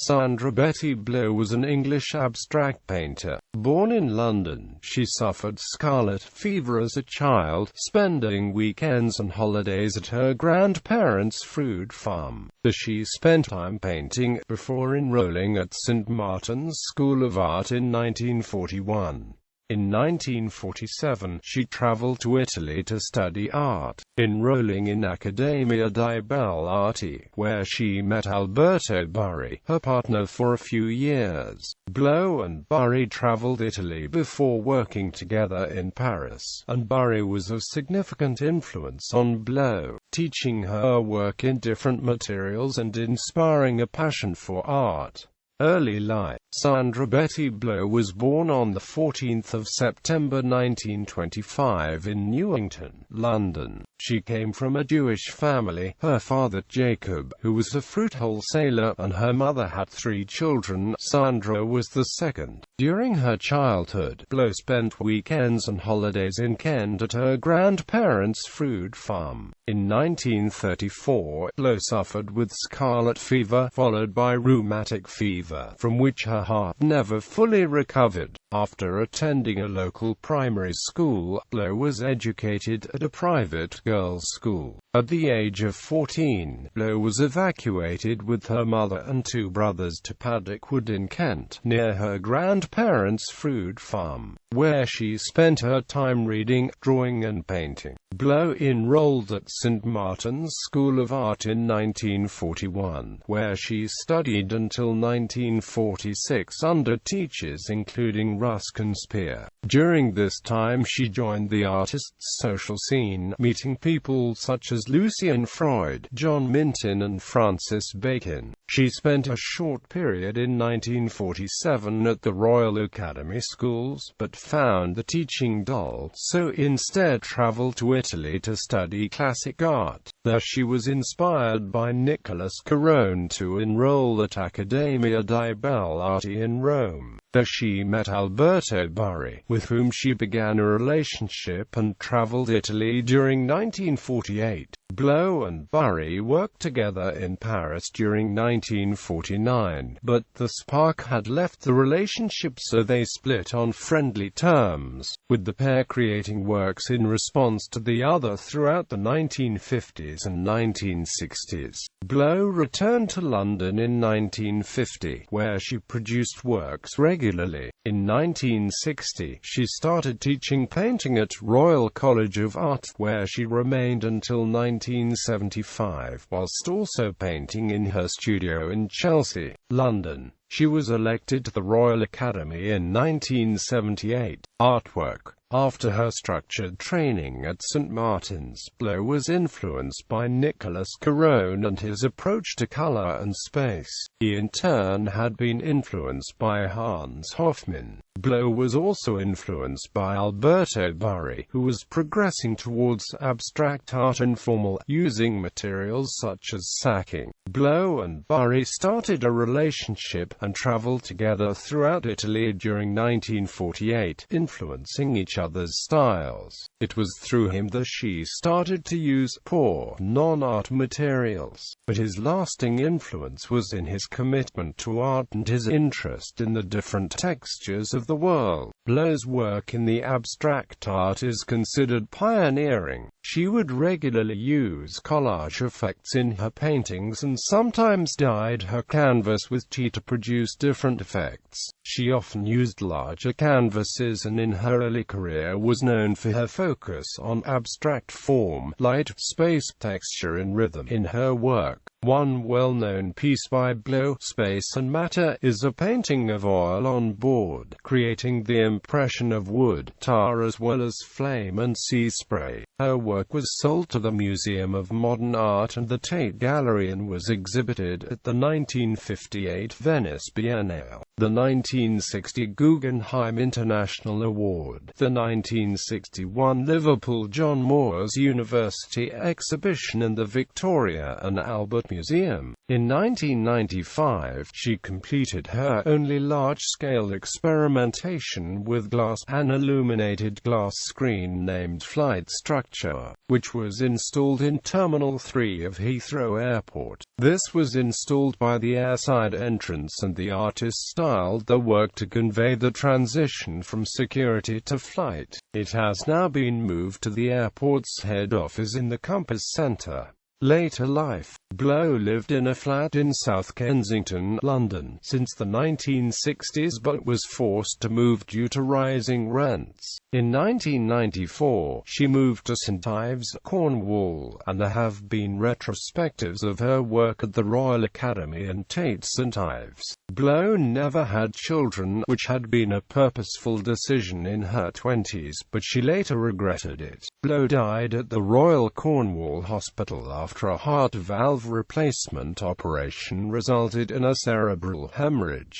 Sandra Betty Blow was an English abstract painter. Born in London, she suffered scarlet fever as a child, spending weekends and holidays at her grandparents' fruit farm. She spent time painting, before enrolling at St. Martin's School of Art in 1941. In 1947, she traveled to Italy to study art, enrolling in Accademia di Belle Arti, where she met Alberto Burri, her partner for a few years. Blow and Burri traveled Italy before working together in Paris, and Burri was of significant influence on Blow, teaching her work in different materials and inspiring a passion for art. Early life. Sandra Betty Blow was born on 14 September 1925 in Newington, London. She came from a Jewish family, her father Jacob, who was a fruit wholesaler, and her mother had 3 children. Sandra was the second. During her childhood, Blow spent weekends and holidays in Kent at her grandparents' fruit farm. In 1934, Blow suffered with scarlet fever, followed by rheumatic fever, from which her heart never fully recovered. After attending a local primary school, Blow was educated at a private girls' school. At the age of 14, Blow was evacuated with her mother and 2 brothers to Paddock Wood in Kent, near her grandparents' fruit farm, where she spent her time reading, drawing and painting. Blow enrolled at St. Martin's School of Art in 1941, where she studied until 1946 under teachers including Ruskin Spear. During this time she joined the artist's social scene, meeting people such as Lucian Freud, John Minton and Francis Bacon. She spent a short period in 1947 at the Royal Academy schools, but found the teaching dull, so instead travelled to Italy to study classic art. There she was inspired by Nicholas Carone to enroll at Accademia di Belle Arti in Rome. There she met Alberto Burri, with whom she began a relationship and travelled Italy during 1948. Blow and Burri worked together in Paris during 1949, but the spark had left the relationship, so they split on friendly terms, with the pair creating works in response to the other throughout the 1950s and 1960s. Blow returned to London in 1950, where she produced works regularly. In 1960, she started teaching painting at Royal College of Art, where she remained until 1975, whilst also painting in her studio in Chelsea, London. She was elected to the Royal Academy in 1978. Artwork. After her structured training at St. Martin's, Blow was influenced by Nicholas Carone and his approach to color and space. He in turn had been influenced by Hans Hofmann. Blow was also influenced by Alberto Burri, who was progressing towards abstract art and formal, using materials such as sacking. Blow and Burri started a relationship and traveled together throughout Italy during 1948, influencing each other's styles. It was through him that she started to use poor, non-art materials, but his lasting influence was in his commitment to art and his interest in the different textures of the world. Blow's work in the abstract art is considered pioneering. She would regularly use collage effects in her paintings and sometimes dyed her canvas with tea to produce different effects. She often used larger canvases and in her early career was known for her focus on abstract form, light, space, texture and rhythm in her work. One well-known piece by Blow, Space and Matter, is a painting of oil on board, creating the impression of wood, tar as well as flame and sea spray. Her work was sold to the Museum of Modern Art and the Tate Gallery and was exhibited at the 1958 Venice Biennale, the 1960 Guggenheim International Award, the 1961 Liverpool John Moores University Exhibition and the Victoria and Albert Museum. In 1995, she completed her only large-scale experimentation with glass, an illuminated glass screen named Flight Structure, which was installed in Terminal 3 of Heathrow Airport. This was installed by the airside entrance, and the artist styled the work to convey the transition from security to flight. It has now been moved to the airport's head office in the Compass Centre. Later life. Blow lived in a flat in South Kensington, London, since the 1960s but was forced to move due to rising rents. In 1994, she moved to St Ives, Cornwall, and there have been retrospectives of her work at the Royal Academy and Tate St Ives. Blow never had children, which had been a purposeful decision in her 20s, but she later regretted it. Blow died at the Royal Cornwall Hospital after a heart valve replacement operation resulted in a cerebral hemorrhage.